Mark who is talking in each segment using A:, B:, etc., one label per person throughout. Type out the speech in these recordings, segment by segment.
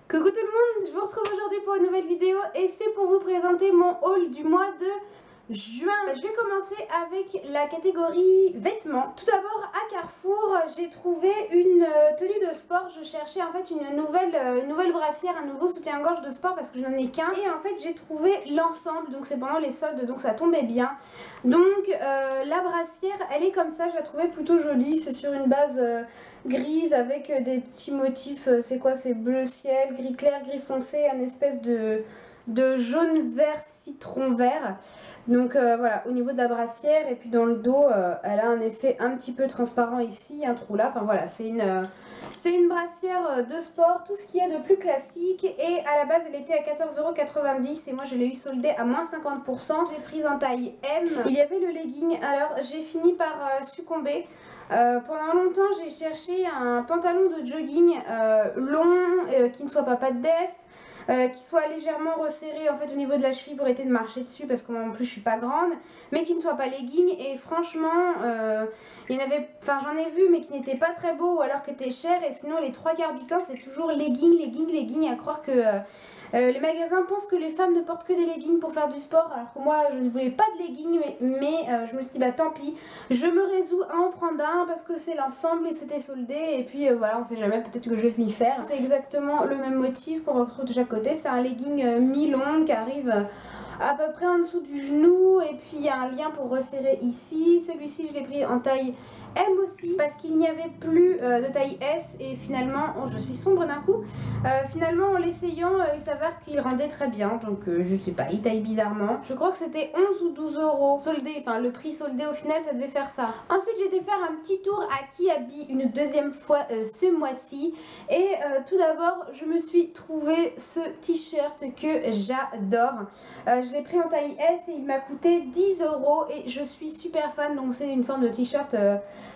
A: Coucou tout le monde, je vous retrouve aujourd'hui pour une nouvelle vidéo et c'est pour vous présenter mon haul du mois de juin. Je vais commencer avec la catégorie vêtements. Tout d'abord à Carrefour, j'ai trouvé une tenue de sport. Je cherchais en fait une nouvelle brassière, un nouveau soutien-gorge de sport parce que je n'en ai qu'un. Et en fait j'ai trouvé l'ensemble, donc c'est pendant les soldes, donc ça tombait bien. Donc la brassière, elle est comme ça, je la trouvais plutôt jolie. C'est sur une base grise avec des petits motifs, c'est quoi? C'est bleu ciel, gris clair, gris foncé, un espèce de jaune vert citron vert. Donc voilà, au niveau de la brassière, et puis dans le dos, elle a un effet un petit peu transparent ici, un trou là, enfin voilà, c'est une brassière de sport, tout ce qu'il y a de plus classique. Et à la base elle était à 14,90 € et moi je l'ai eu soldée à moins 50%. Je l'ai prise en taille M. Il y avait le legging, alors j'ai fini par succomber. Pendant longtemps j'ai cherché un pantalon de jogging long, qui ne soit pas de def, qui soit légèrement resserré en fait au niveau de la cheville pour éviter de marcher dessus parce qu'en plus je suis pas grande, mais qui ne soit pas legging. Et franchement il y en avait, enfin j'en ai vu mais qui n'étaient pas très beaux ou alors qui étaient chers, et sinon les trois quarts du temps c'est toujours legging, à croire que les magasins pensent que les femmes ne portent que des leggings pour faire du sport, alors que moi je ne voulais pas de leggings, mais je me suis dit bah tant pis, je me résous à en prendre un parce que c'est l'ensemble et c'était soldé, et puis voilà, on sait jamais, peut-être que je vais m'y faire. C'est exactement le même motif qu'on retrouve de chaque côté, c'est un legging mi-long qui arrive à peu près en dessous du genou, et puis il y a un lien pour resserrer ici. Celui-ci je l'ai pris en taille M aussi parce qu'il n'y avait plus de taille S, et finalement, oh, je suis sombre d'un coup, finalement en l'essayant il s'avère qu'il rendait très bien, donc je sais pas, il taille bizarrement. Je crois que c'était 11 ou 12 € soldé, enfin le prix soldé au final ça devait faire ça. Ensuite j'ai été faire un petit tour à Kiabi une deuxième fois ce mois-ci, et tout d'abord je me suis trouvé ce t-shirt que j'adore. Je l'ai pris en taille S et il m'a coûté 10 € et je suis super fan. Donc c'est une forme de t-shirt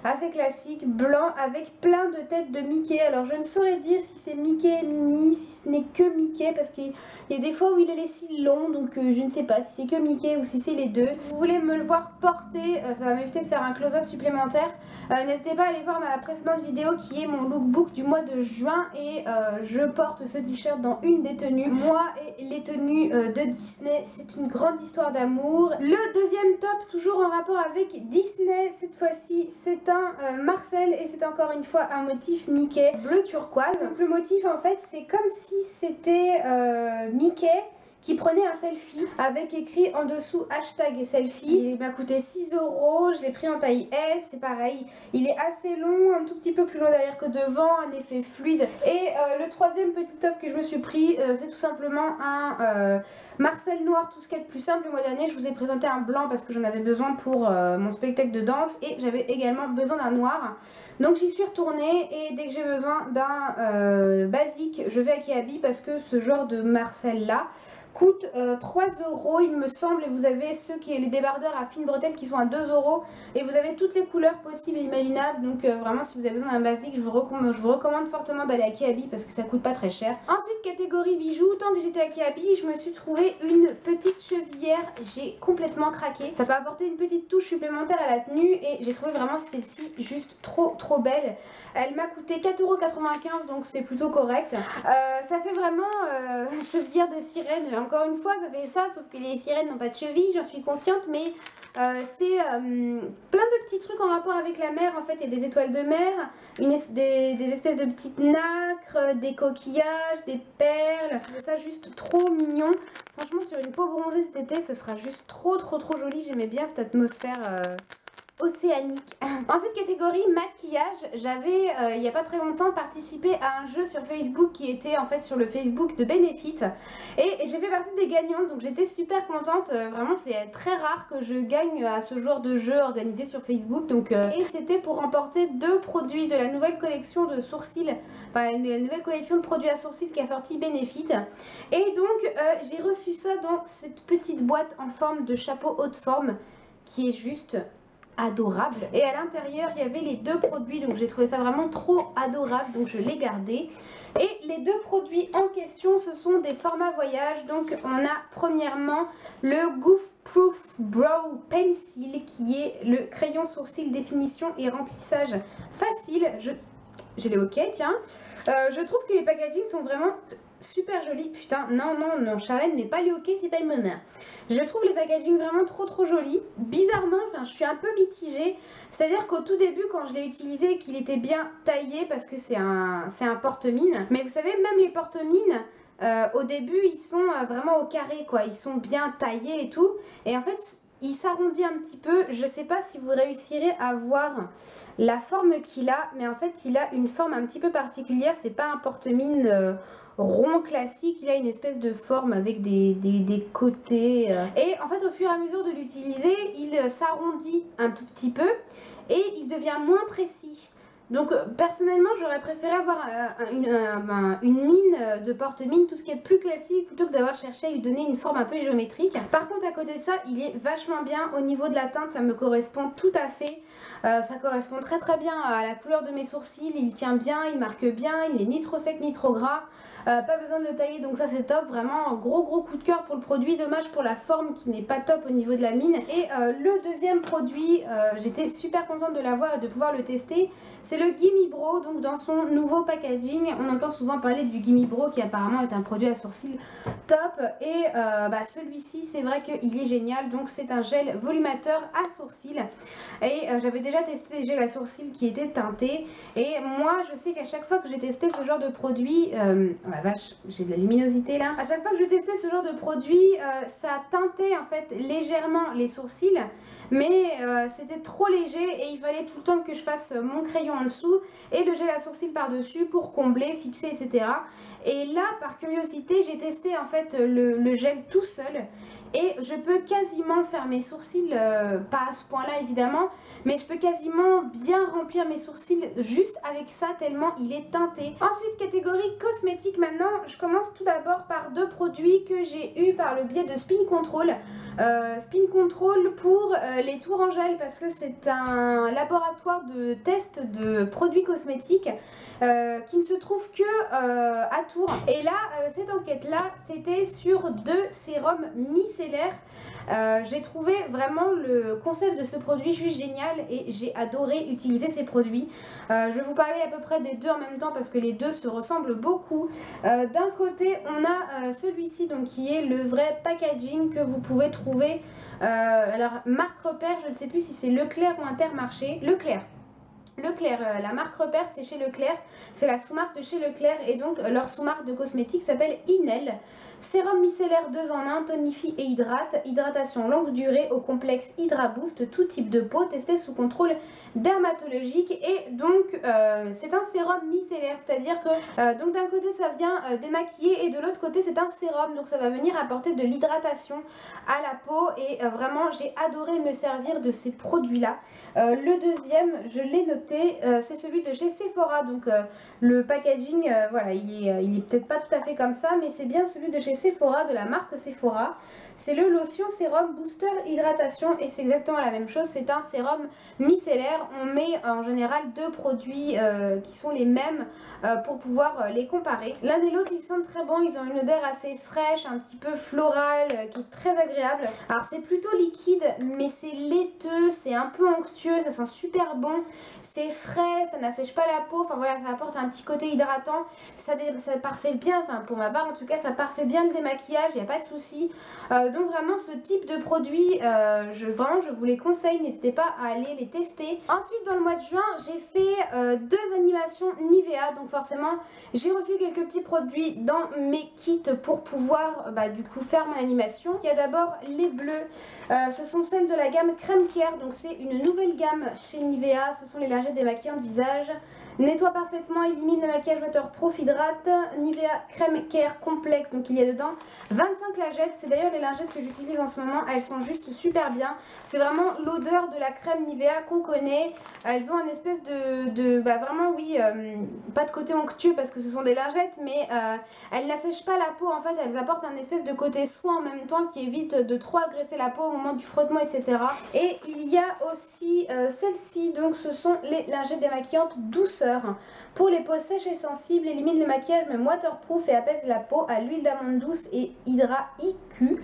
A: assez classique, blanc avec plein de têtes de Mickey. Alors je ne saurais dire si c'est Mickey et Minnie, si ce n'est que Mickey, parce qu'il y a des fois où il est laissé long, donc je ne sais pas si c'est que Mickey ou si c'est les deux. Si vous voulez me le voir porter, ça va m'éviter de faire un close-up supplémentaire. N'hésitez pas à aller voir ma précédente vidéo qui est mon lookbook du mois de juin, et je porte ce t-shirt dans une des tenues. Moi et les tenues de Disney, c'est une grande histoire d'amour. Le deuxième top, toujours en rapport avec Disney, cette fois-ci c'est un Marcel, et c'est encore une fois un motif Mickey bleu turquoise. Donc le motif en fait c'est comme si c'était Mickey qui prenait un selfie avec écrit en dessous hashtag selfie. Il m'a coûté 6 €, je l'ai pris en taille S, c'est pareil, il est assez long, un tout petit peu plus long derrière que devant, un effet fluide. Et le troisième petit top que je me suis pris, c'est tout simplement un Marcel noir, tout ce qui est de plus simple. Le mois dernier je vous ai présenté un blanc parce que j'en avais besoin pour mon spectacle de danse, et j'avais également besoin d'un noir. Donc j'y suis retournée, et dès que j'ai besoin d'un basique, je vais à Kiabi parce que ce genre de Marcel là coûte 3 €, il me semble, et vous avez ceux qui les débardeurs à fines bretelles qui sont à 2 €, et vous avez toutes les couleurs possibles et imaginables. Donc vraiment si vous avez besoin d'un basique, je vous recommande fortement d'aller à Kiabi parce que ça coûte pas très cher. Ensuite catégorie bijoux, tant que j'étais à Kiabi, je me suis trouvé une petite chevillère, j'ai complètement craqué. Ça peut apporter une petite touche supplémentaire à la tenue, et j'ai trouvé vraiment celle-ci juste trop belle. Elle m'a coûté 4,95 €, donc c'est plutôt correct. Ça fait vraiment chevillère de sirène. Encore une fois, ça fait ça, sauf que les sirènes n'ont pas de cheville, j'en suis consciente, mais c'est plein de petits trucs en rapport avec la mer. En fait, il y a des étoiles de mer, des espèces de petites nacres, des coquillages, des perles. Ça juste trop mignon. Franchement, sur une peau bronzée cet été, ce sera juste trop joli. J'aimais bien cette atmosphère océanique. Ensuite catégorie maquillage, j'avais il n'y a pas très longtemps participé à un jeu sur Facebook qui était en fait sur le Facebook de Benefit, et j'ai fait partie des gagnantes, donc j'étais super contente. Vraiment c'est très rare que je gagne à ce genre de jeu organisé sur Facebook, donc et c'était pour remporter 2 produits de la nouvelle collection de sourcils, enfin la nouvelle collection de produits à sourcils qui a sorti Benefit, et donc j'ai reçu ça dans cette petite boîte en forme de chapeau haute forme qui est juste adorable. Et à l'intérieur il y avait les 2 produits, donc j'ai trouvé ça vraiment trop adorable, donc je l'ai gardé. Et les 2 produits en question, ce sont des formats voyage. Donc on a premièrement le Goof Proof Brow Pencil, qui est le crayon sourcil définition et remplissage facile. J'ai les OK, tiens. Je trouve que les packagings sont vraiment super jolis. Putain, non, Charlène n'est pas le hockey, c'est pas le moment. Je trouve les packagings vraiment trop jolis. Bizarrement, enfin, je suis un peu mitigée. C'est-à-dire qu'au tout début, quand je l'ai utilisé, qu'il était bien taillé parce que c'est un porte-mine. Mais vous savez, même les porte-mines, au début, ils sont vraiment au carré, quoi. Ils sont bien taillés et tout. Et en fait, il s'arrondit un petit peu. Je sais pas si vous réussirez à voir la forme qu'il a, mais en fait, il a une forme un petit peu particulière. C'est pas un porte-mine rond classique, il a une espèce de forme avec des côtés. Et en fait, au fur et à mesure de l'utiliser, il s'arrondit un tout petit peu et il devient moins précis. Donc personnellement, j'aurais préféré avoir une mine de porte-mine, tout ce qui est plus classique, plutôt que d'avoir cherché à lui donner une forme un peu géométrique. Par contre, à côté de ça, il est vachement bien. Au niveau de la teinte, ça me correspond tout à fait. Ça correspond très bien à la couleur de mes sourcils. Il tient bien, il marque bien, il n'est ni trop sec ni trop gras. Pas besoin de le tailler, donc ça c'est top. Vraiment gros coup de cœur pour le produit. Dommage pour la forme qui n'est pas top au niveau de la mine. Et le deuxième produit, j'étais super contente de l'avoir et de pouvoir le tester. C'est le Gimme Brow, donc dans son nouveau packaging. On entend souvent parler du Gimme Brow qui apparemment est un produit à sourcils top. Et celui-ci, c'est vrai qu'il est génial. Donc c'est un gel volumateur à sourcils. Et j'avais déjà testé des gels à sourcils qui étaient teintés. Et moi, je sais qu'à chaque fois que j'ai testé ce genre de produit... oh la vache, j'ai de la luminosité là. À chaque fois que je testais ce genre de produit, ça teintait en fait légèrement les sourcils. Mais c'était trop léger et il fallait tout le temps que je fasse mon crayon en dessous et le gel à sourcils par-dessus pour combler, fixer, etc. Et là, par curiosité, j'ai testé en fait le gel tout seul. Et je peux quasiment faire mes sourcils, pas à ce point là évidemment, mais je peux quasiment bien remplir mes sourcils juste avec ça tellement il est teinté. Ensuite, catégorie cosmétique maintenant, je commence tout d'abord par deux produits que j'ai eu par le biais de Spin Control. Spin Control pour les tours en gel parce que c'est un laboratoire de test de produits cosmétiques qui ne se trouve que à Tours. Et là, cette enquête-là, c'était sur deux sérums micellaires. J'ai trouvé vraiment le concept de ce produit juste génial et j'ai adoré utiliser ces produits. Je vais vous parler à peu près des deux en même temps parce que les deux se ressemblent beaucoup. D'un côté, on a celui-ci donc qui est le vrai packaging que vous pouvez trouver. Alors, marque repère, je ne sais plus si c'est Leclerc ou Intermarché. Leclerc, la marque repère c'est chez Leclerc, c'est la sous-marque de chez Leclerc et donc leur sous-marque de cosmétiques s'appelle Inel. Sérum micellaire 2 en 1, tonifie et hydrate, hydratation longue durée au complexe Hydra Boost, tout type de peau, testé sous contrôle dermatologique. Et donc c'est un sérum micellaire, c'est-à-dire que donc d'un côté ça vient démaquiller et de l'autre côté c'est un sérum, donc ça va venir apporter de l'hydratation à la peau et vraiment j'ai adoré me servir de ces produits-là. Le deuxième, je l'ai noté, c'est celui de chez Sephora, donc le packaging, voilà, il est peut-être pas tout à fait comme ça, mais c'est bien celui de chez Sephora, de la marque Sephora. C'est le lotion sérum booster hydratation et c'est exactement la même chose, c'est un sérum micellaire. On met en général deux produits qui sont les mêmes pour pouvoir les comparer. L'un et l'autre ils sentent très bon, ils ont une odeur assez fraîche, un petit peu florale, qui est très agréable. Alors c'est plutôt liquide mais c'est laiteux, c'est un peu onctueux, ça sent super bon, c'est frais, ça n'assèche pas la peau, enfin voilà, ça apporte un petit côté hydratant, ça parfait bien, enfin pour ma part en tout cas, ça parfait bien le démaquillage, il n'y a pas de souci. Donc vraiment ce type de produit, vraiment je vous les conseille, n'hésitez pas à aller les tester. Ensuite dans le mois de juin, j'ai fait deux animations Nivea, donc forcément j'ai reçu quelques petits produits dans mes kits pour pouvoir du coup faire mon animation. Il y a d'abord les bleus, ce sont celles de la gamme Crème Care, donc c'est une nouvelle gamme chez Nivea, ce sont les lingettes démaquillantes visage. Nettoie parfaitement, élimine le maquillage waterproof, hydrate, Nivea Crème Care complexe, donc il y a dedans 25 lingettes, c'est d'ailleurs les lingettes que j'utilise en ce moment, elles sont juste super bien, c'est vraiment l'odeur de la crème Nivea qu'on connaît, elles ont une espèce vraiment oui, pas de côté onctueux parce que ce sont des lingettes, mais elles n'assèchent pas la peau, en fait elles apportent un espèce de côté soin en même temps qui évite de trop agresser la peau au moment du frottement, etc. Et il y a aussi celle-ci, donc ce sont les lingettes démaquillantes douces. douceur. Pour les peaux sèches et sensibles, élimine le maquillage même waterproof et apaise la peau à l'huile d'amande douce et Hydra IQ.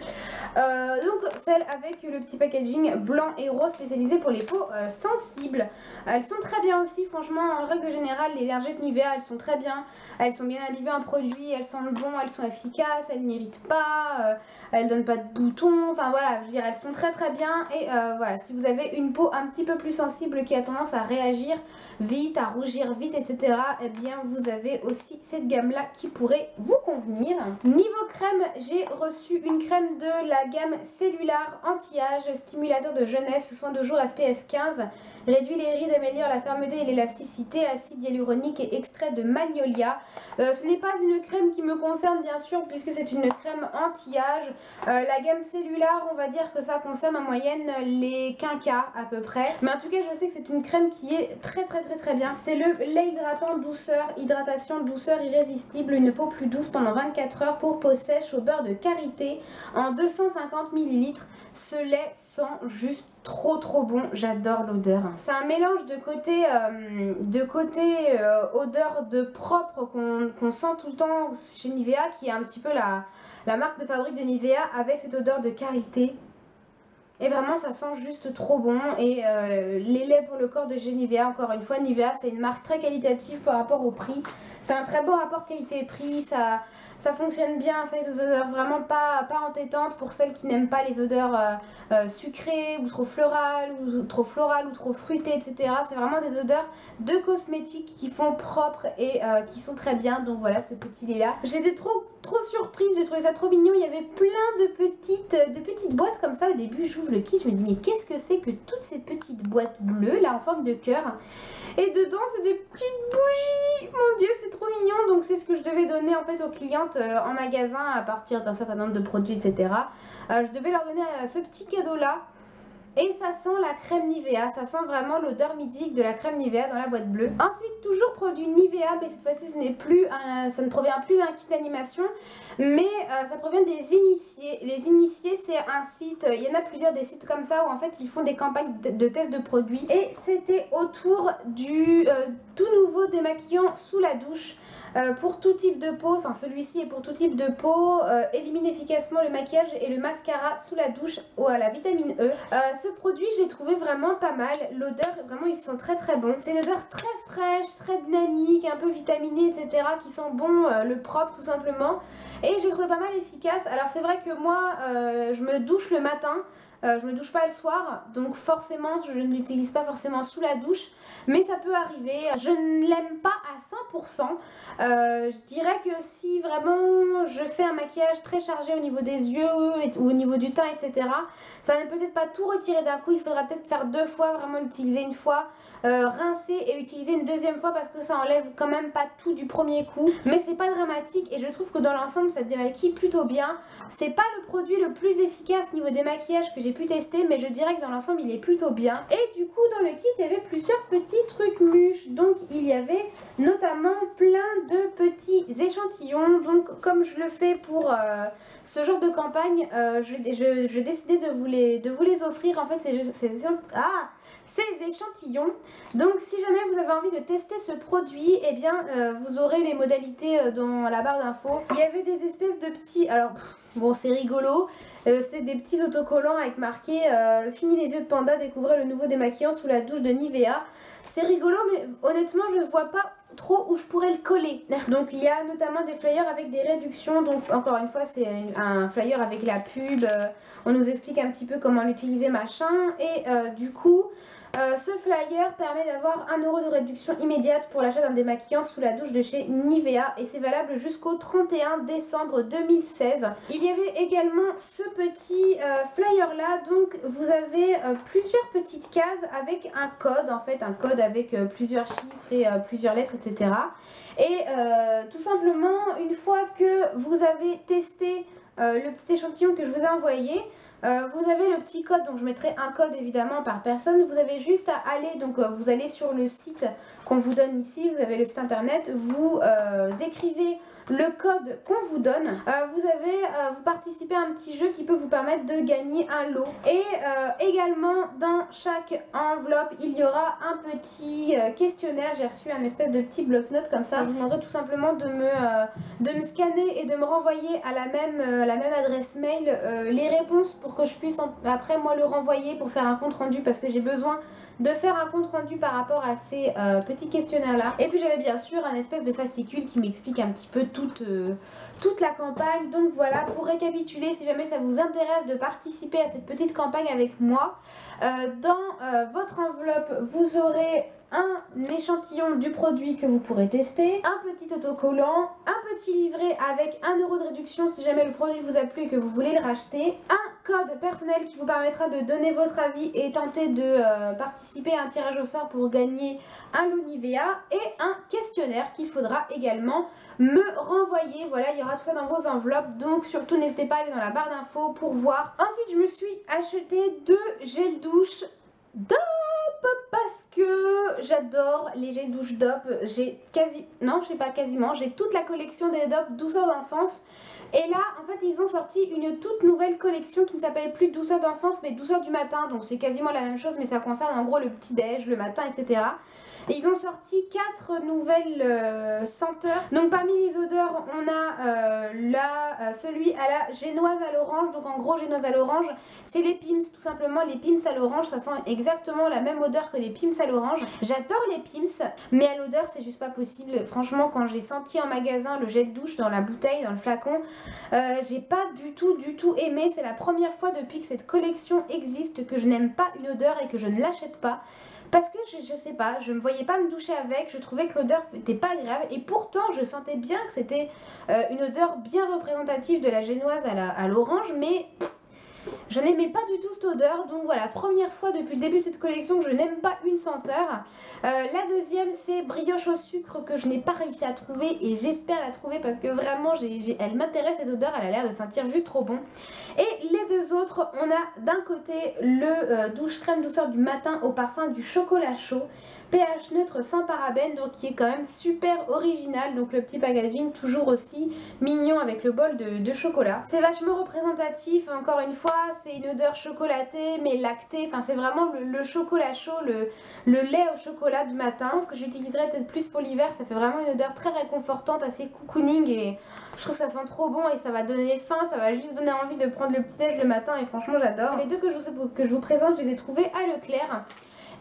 A: Donc celle avec le petit packaging blanc et rose spécialisé pour les peaux sensibles. Elles sont très bien aussi, franchement, en règle générale, les lingettes Nivea, elles sont très bien. Elles sont bien imbibées en produits, elles sentent bon, elles sont efficaces, elles n'irritent pas, elles donnent pas de boutons, enfin voilà, je veux dire, elles sont très très bien. Et voilà, si vous avez une peau un petit peu plus sensible qui a tendance à réagir vite, à rougir vite, etc., eh bien vous avez aussi cette gamme là qui pourrait vous convenir. Niveau crème, j'ai reçu une crème de la gamme Cellular Anti-Âge, stimulateur de jeunesse, soin de jour FPS 15, réduit les rides, améliore la fermeté et l'élasticité, acide hyaluronique et extrait de magnolia. Ce n'est pas une crème qui me concerne bien sûr puisque c'est une crème anti-âge. La gamme Cellular, on va dire que ça concerne en moyenne les quinquas à peu près. Mais en tout cas, je sais que c'est une crème qui est très bien. C'est le lait hydratant douceur, hydratation douceur irrésistible, une peau plus douce pendant 24 heures pour peau sèche au beurre de karité en 250 ml. Ce lait sent juste trop bon, j'adore l'odeur. C'est un mélange de côté odeur de propre qu'on sent tout le temps chez Nivea, qui est un petit peu la marque de fabrique de Nivea, avec cette odeur de karité. Et vraiment ça sent juste trop bon. Et les laits pour le corps de chez Nivea, encore une fois, Nivea c'est une marque très qualitative par rapport au prix. C'est un très bon rapport qualité-prix, ça fonctionne bien, ça a des odeurs vraiment pas entêtantes pour celles qui n'aiment pas les odeurs sucrées ou trop florales ou trop fruitées, etc. C'est vraiment des odeurs de cosmétiques qui font propre et qui sont très bien. Donc voilà, ce petit lait là. J'étais trop surprise, j'ai trouvé ça trop mignon. Il y avait plein de petites boîtes comme ça. Au début j'ouvre le kit, je me dis mais qu'est-ce que c'est que toutes ces petites boîtes bleues là en forme de cœur. Et dedans c'est des petites bougies. Mon dieu, c'est trop mignon. Donc c'est ce que je devais donner en fait aux clientes en magasin à partir d'un certain nombre de produits, etc. Je devais leur donner ce petit cadeau là. Et ça sent la crème Nivea, ça sent vraiment l'odeur midique de la crème Nivea dans la boîte bleue. Ensuite, toujours produit Nivea, mais cette fois-ci ça ne provient plus d'un kit d'animation, mais ça provient des initiés. Les initiés, c'est un site, il y en a plusieurs des sites comme ça où en fait ils font des campagnes de tests de produits. Et c'était autour du tout nouveau démaquillant sous la douche. Pour tout type de peau, enfin celui-ci est pour tout type de peau, élimine efficacement le maquillage et le mascara sous la douche à la vitamine E. Ce produit j'ai trouvé vraiment pas mal, l'odeur vraiment il sent très bon. C'est une odeur très fraîche, très dynamique, un peu vitaminée, etc. qui sent bon le propre tout simplement. Et j'ai trouvé pas mal efficace. Alors c'est vrai que moi je me douche le matin. Je me douche pas le soir, donc forcément je ne l'utilise pas forcément sous la douche, mais ça peut arriver. Je ne l'aime pas à 100%. Je dirais que si vraiment je fais un maquillage très chargé au niveau des yeux ou au niveau du teint, etc., ça ne peut peut-être pas tout retirer d'un coup. Il faudra peut-être faire 2 fois, vraiment l'utiliser une fois, rincer et utiliser une deuxième fois parce que ça enlève quand même pas tout du premier coup. Mais c'est pas dramatique et je trouve que dans l'ensemble ça démaquille plutôt bien. C'est pas le produit le plus efficace niveau démaquillage que j'ai pu tester, mais je dirais que dans l'ensemble il est plutôt bien. Et du coup dans le kit il y avait plusieurs petits trucs mûches. Donc il y avait notamment plein de petits échantillons. Donc comme je le fais pour ce genre de campagne, je décidais de vous les offrir en fait ces échantillons. Donc si jamais vous avez envie de tester ce produit, eh bien vous aurez les modalités dans la barre d'infos. Il y avait des espèces de petits, alors bon c'est rigolo, c'est des petits autocollants avec marqué fini les yeux de panda, découvrez le nouveau démaquillant sous la douche de Nivea. C'est rigolo mais honnêtement je ne vois pas trop où je pourrais le coller. Donc il y a notamment des flyers avec des réductions. Donc encore une fois c'est un flyer avec la pub, on nous explique un petit peu comment l'utiliser machin. Et du coup ce flyer permet d'avoir 1 € de réduction immédiate pour l'achat d'un démaquillant sous la douche de chez Nivea et c'est valable jusqu'au 31 décembre 2016. Il y avait également ce petit flyer là, donc vous avez plusieurs petites cases avec un code, en fait un code avec plusieurs chiffres et plusieurs lettres, etc. Et tout simplement une fois que vous avez testé le petit échantillon que je vous ai envoyé, vous avez le petit code, donc je mettrai un code évidemment par personne. Vous avez juste à aller, donc vous allez sur le site qu'on vous donne ici, vous avez le site internet, vous écrivez le code qu'on vous donne, vous participez à un petit jeu qui peut vous permettre de gagner un lot. Et également dans chaque enveloppe il y aura un petit questionnaire. J'ai reçu un espèce de petit bloc-notes comme ça. Je vous demanderai tout simplement de me scanner et de me renvoyer à la même adresse mail les réponses pour que je puisse après moi le renvoyer pour faire un compte rendu, parce que j'ai besoin de faire un compte rendu par rapport à ces petits questionnaires là. Et puis j'avais bien sûr un espèce de fascicule qui m'explique un petit peu toute la campagne. Donc voilà, pour récapituler, si jamais ça vous intéresse de participer à cette petite campagne avec moi, dans votre enveloppe vous aurez un échantillon du produit que vous pourrez tester, un petit autocollant, un petit livret avec 1 € de réduction si jamais le produit vous a plu et que vous voulez le racheter, un code personnel qui vous permettra de donner votre avis et tenter de participer à un tirage au sort pour gagner un lot Nivea, et un questionnaire qu'il faudra également me renvoyer. Voilà, il y aura tout ça dans vos enveloppes, donc surtout n'hésitez pas à aller dans la barre d'infos pour voir. Ensuite je me suis acheté 2 gels douche DOP parce que j'adore les gels douche DOP. J'ai j'ai toute la collection des DOP douceur d'enfance. Et là en fait ils ont sorti une toute nouvelle collection qui ne s'appelle plus douceur d'enfance mais douceur du matin. Donc c'est quasiment la même chose mais ça concerne en gros le petit déj, le matin, etc. Et ils ont sorti 4 nouvelles senteurs. Donc parmi les odeurs on a celui à la génoise à l'orange. Donc en gros génoise à l'orange c'est les Pims, tout simplement les Pims à l'orange. Ça sent exactement la même odeur que les Pims à l'orange. J'adore les Pims mais à l'odeur c'est juste pas possible. Franchement quand j'ai senti en magasin le gel douche dans la bouteille, dans le flacon, j'ai pas du tout aimé. C'est la première fois depuis que cette collection existe que je n'aime pas une odeur et que je ne l'achète pas. Parce que je sais pas, je me voyais pas me doucher avec, je trouvais que l'odeur n'était pas agréable et pourtant je sentais bien que c'était une odeur bien représentative de la génoise à l'orange, mais je n'aimais pas du tout cette odeur. Donc voilà, première fois depuis le début de cette collection que je n'aime pas une senteur. La deuxième c'est brioche au sucre que je n'ai pas réussi à trouver et j'espère la trouver parce que vraiment elle m'intéresse cette odeur, elle a l'air de sentir juste trop bon. Et les deux autres, on a d'un côté le douche crème douceur du matin au parfum du chocolat chaud, pH neutre sans parabènes, donc qui est quand même super original. Donc le petit packaging toujours aussi mignon avec le bol de chocolat. C'est vachement représentatif, encore une fois c'est une odeur chocolatée mais lactée, enfin c'est vraiment le chocolat chaud, le lait au chocolat du matin. Ce que j'utiliserai peut-être plus pour l'hiver, ça fait vraiment une odeur très réconfortante, assez cocooning et je trouve que ça sent trop bon et ça va donner faim, ça va juste donner envie de prendre le petit déj le matin et franchement j'adore. Les deux que je vous présente, je les ai trouvés à Leclerc.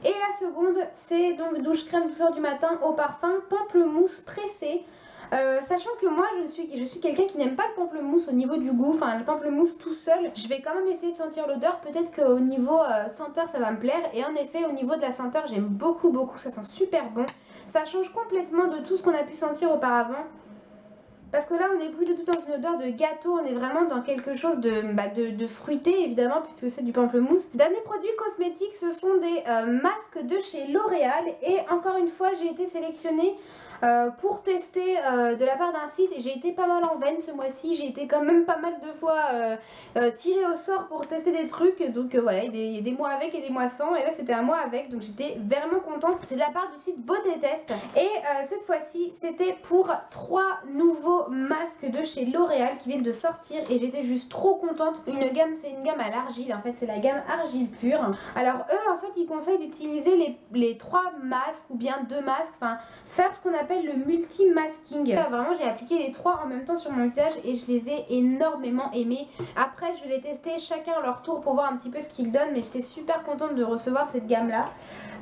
A: Et la seconde c'est donc douche crème douceur du matin au parfum pamplemousse pressé. Sachant que moi je suis quelqu'un qui n'aime pas le pamplemousse au niveau du goût, enfin le pamplemousse tout seul, je vais quand même essayer de sentir l'odeur, peut-être qu'au niveau senteur ça va me plaire. Et en effet au niveau de la senteur j'aime beaucoup, ça sent super bon, ça change complètement de tout ce qu'on a pu sentir auparavant. Parce que là on n'est plus du tout dans une odeur de gâteau, on est vraiment dans quelque chose de fruité évidemment puisque c'est du pamplemousse. Dernier produit cosmétique, ce sont des masques de chez L'Oréal et encore une fois j'ai été sélectionnée pour tester de la part d'un site et j'ai été pas mal en veine ce mois-ci. J'ai été quand même pas mal de fois tirée au sort pour tester des trucs, donc voilà, il y a des mois avec et des mois sans, et là c'était un mois avec, donc j'étais vraiment contente. C'est de la part du site Beauté Test et cette fois-ci c'était pour 3 nouveaux masques de chez L'Oréal qui viennent de sortir et j'étais juste trop contente. C'est une gamme à l'argile, en fait c'est la gamme argile pure. Alors eux en fait ils conseillent d'utiliser les 3 masques ou bien 2 masques, enfin faire ce qu'on appelle le multi-masking. Vraiment j'ai appliqué les 3 en même temps sur mon visage et je les ai énormément aimés. Après je vais les tester chacun à leur tour pour voir un petit peu ce qu'ils donnent, mais j'étais super contente de recevoir cette gamme là.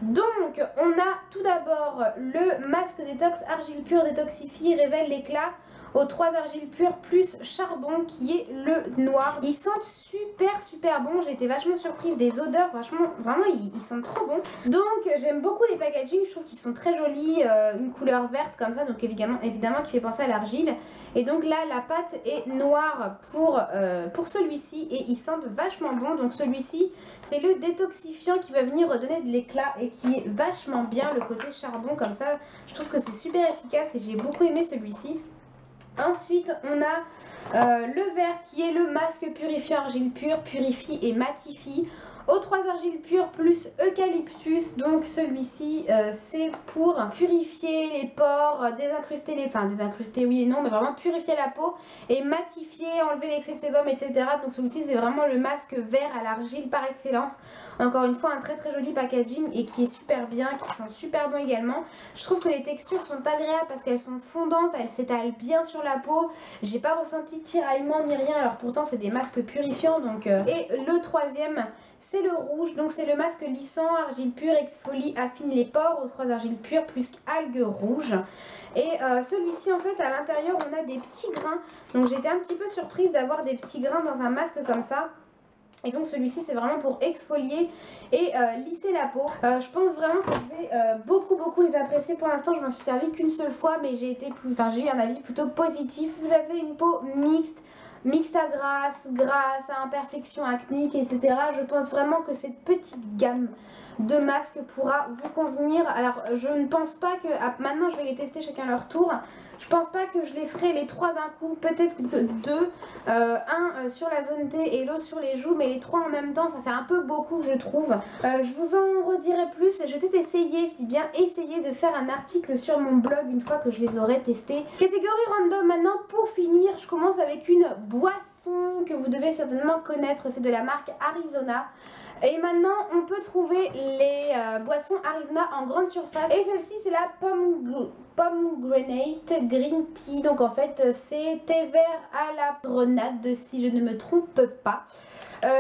A: Donc on a tout d'abord le masque détox argile pure détoxifie révèle l'éclat aux 3 argiles pures plus charbon qui est le noir. Ils sentent super bon, j'ai été vachement surprise des odeurs, franchement vraiment ils sentent trop bon. Donc j'aime beaucoup les packaging, je trouve qu'ils sont très jolis, une couleur verte comme ça, donc évidemment qui fait penser à l'argile. Et donc là la pâte est noire pour celui-ci et ils sentent vachement bon. Donc celui-ci c'est le détoxifiant qui va venir redonner de l'éclat et qui est vachement bien, le côté charbon comme ça, je trouve que c'est super efficace et j'ai beaucoup aimé celui-ci. Ensuite on a le vert qui est le masque purifiant argile pure, purifie et matifie aux 3 argiles pures plus eucalyptus. Donc celui-ci c'est pour purifier les pores, désincruster les... Enfin désincruster oui et non, mais vraiment purifier la peau et matifier, enlever l'excès de sébum, etc. Donc celui-ci c'est vraiment le masque vert à l'argile par excellence. Encore une fois un très joli packaging et qui est super bien, qui sent super bon également. Je trouve que les textures sont agréables parce qu'elles sont fondantes, elles s'étalent bien sur la peau. J'ai pas ressenti de tiraillement ni rien, alors pourtant c'est des masques purifiants. Donc Et le troisième c'est le rouge, donc c'est le masque lissant, argile pure, exfolie, affine les pores aux 3 argiles pures plus algues rouges. Et celui-ci en fait à l'intérieur on a des petits grains, donc j'étais un petit peu surprise d'avoir des petits grains dans un masque comme ça. Et donc celui-ci c'est vraiment pour exfolier et lisser la peau. Je pense vraiment que je vais beaucoup les apprécier. Pour l'instant je m'en suis servi qu'une seule fois, mais j'ai eu un avis plutôt positif. Si vous avez une peau mixte à grasse, à imperfection acnique, etc. Je pense vraiment que cette petite gamme de masques pourra vous convenir. Alors je ne pense pas que... Maintenant je vais les tester chacun leur tour. Je pense pas que je les ferai les 3 d'un coup, peut-être 2. Un sur la zone T et l'autre sur les joues, mais les 3 en même temps ça fait un peu beaucoup je trouve. Je vous en redirai plus. Je vais peut-être essayer, je dis bien essayer, de faire un article sur mon blog une fois que je les aurai testés. Catégorie random maintenant. Pour finir, je commence avec une boisson que vous devez certainement connaître, c'est de la marque Arizona. Et maintenant on peut trouver les boissons Arizona en grande surface. Et celle-ci c'est la Pomegranate Green Tea. Donc en fait c'est thé vert à la grenade si je ne me trompe pas.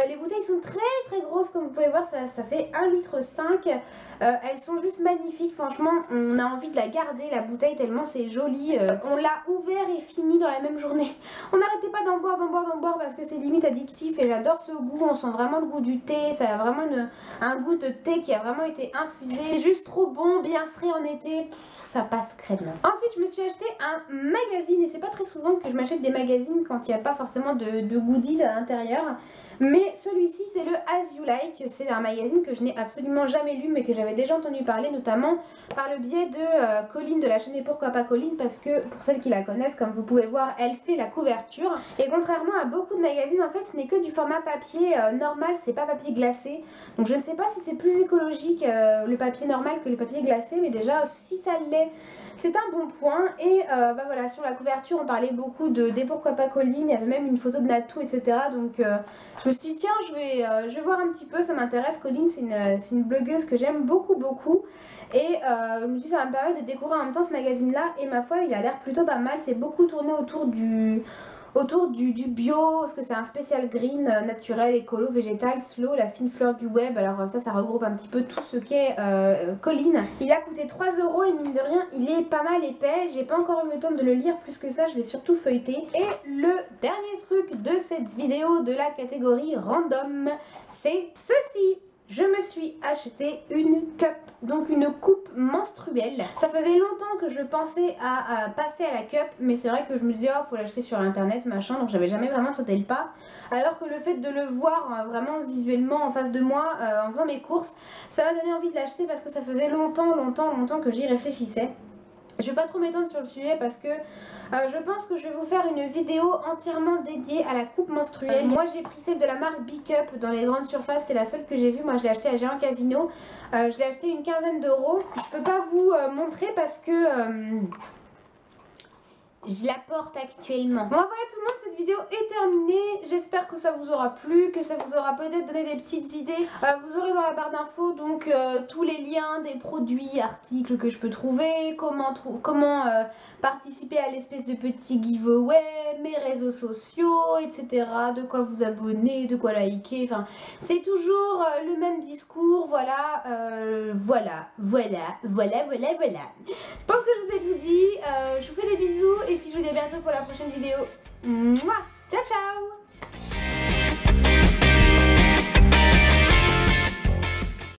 A: Les bouteilles sont très grosses comme vous pouvez voir, ça fait 1,5 litre. Elles sont juste magnifiques, franchement on a envie de la garder la bouteille tellement c'est joli. On l'a ouvert et fini dans la même journée. On n'arrêtait pas d'en boire parce que c'est limite addictif et j'adore ce goût. On sent vraiment le goût du thé, ça a vraiment un goût de thé qui a vraiment été infusé. C'est juste trop bon, bien frais en été. Ça passe crème. Ensuite je me suis acheté un magazine et c'est pas très souvent que je m'achète des magazines quand il n'y a pas forcément de goodies à l'intérieur. Mais celui-ci c'est le As You Like, c'est un magazine que je n'ai absolument jamais lu mais que j'avais déjà entendu parler, notamment par le biais de Colline de la chaîne Et Pourquoi Pas Colline, parce que pour celles qui la connaissent, comme vous pouvez voir, elle fait la couverture. Et contrairement à beaucoup de magazines, en fait ce n'est que du format papier normal, c'est pas papier glacé. Donc je ne sais pas si c'est plus écologique le papier normal que le papier glacé, mais déjà si ça l'est, c'est un bon point. Et bah voilà, sur la couverture on parlait beaucoup de Pourquoi Pas Colline, il y avait même une photo de Natou, etc. Donc je me suis dit tiens je vais voir un petit peu, ça m'intéresse. Colline c'est une blogueuse que j'aime beaucoup et je me suis dit ça va me permettre de découvrir en même temps ce magazine là, et ma foi il a l'air plutôt pas mal. C'est beaucoup tourné autour du bio, parce que c'est un spécial green, naturel, écolo, végétal, slow, la fine fleur du web. Alors ça regroupe un petit peu tout ce qu'est Colline. Il a coûté 3 € et mine de rien il est pas mal épais. J'ai pas encore eu le temps de le lire plus que ça, je l'ai surtout feuilleté. Et le dernier truc de cette vidéo de la catégorie random, c'est ceci. Je me suis acheté une cup, donc une coupe menstruelle. Ça faisait longtemps que je pensais à passer à la cup, mais c'est vrai que je me disais oh faut l'acheter sur internet machin, donc j'avais jamais vraiment sauté le pas. Alors que le fait de le voir vraiment visuellement en face de moi en faisant mes courses, ça m'a donné envie de l'acheter parce que ça faisait longtemps que j'y réfléchissais. Je vais pas trop m'étendre sur le sujet parce que je pense que je vais vous faire une vidéo entièrement dédiée à la coupe menstruelle. Moi j'ai pris celle de la marque Bicup dans les grandes surfaces, c'est la seule que j'ai vue. Moi je l'ai achetée à Géant Casino, je l'ai achetée une quinzaine d'euros. Je peux pas vous montrer parce que je la porte actuellement. Bon voilà tout le monde, cette vidéo est terminée. J'espère que ça vous aura plu, que ça vous aura peut-être donné des petites idées. Vous aurez dans la barre d'infos donc tous les liens des produits, articles que je peux trouver, comment participer à l'espèce de petit giveaway, mes réseaux sociaux, etc. De quoi vous abonner, de quoi liker, enfin c'est toujours le même discours, voilà, voilà. Je pense que je vous ai tout dit, je vous fais des bisous et puis je vous dis à bientôt pour la prochaine vidéo. Mouah, ciao ciao.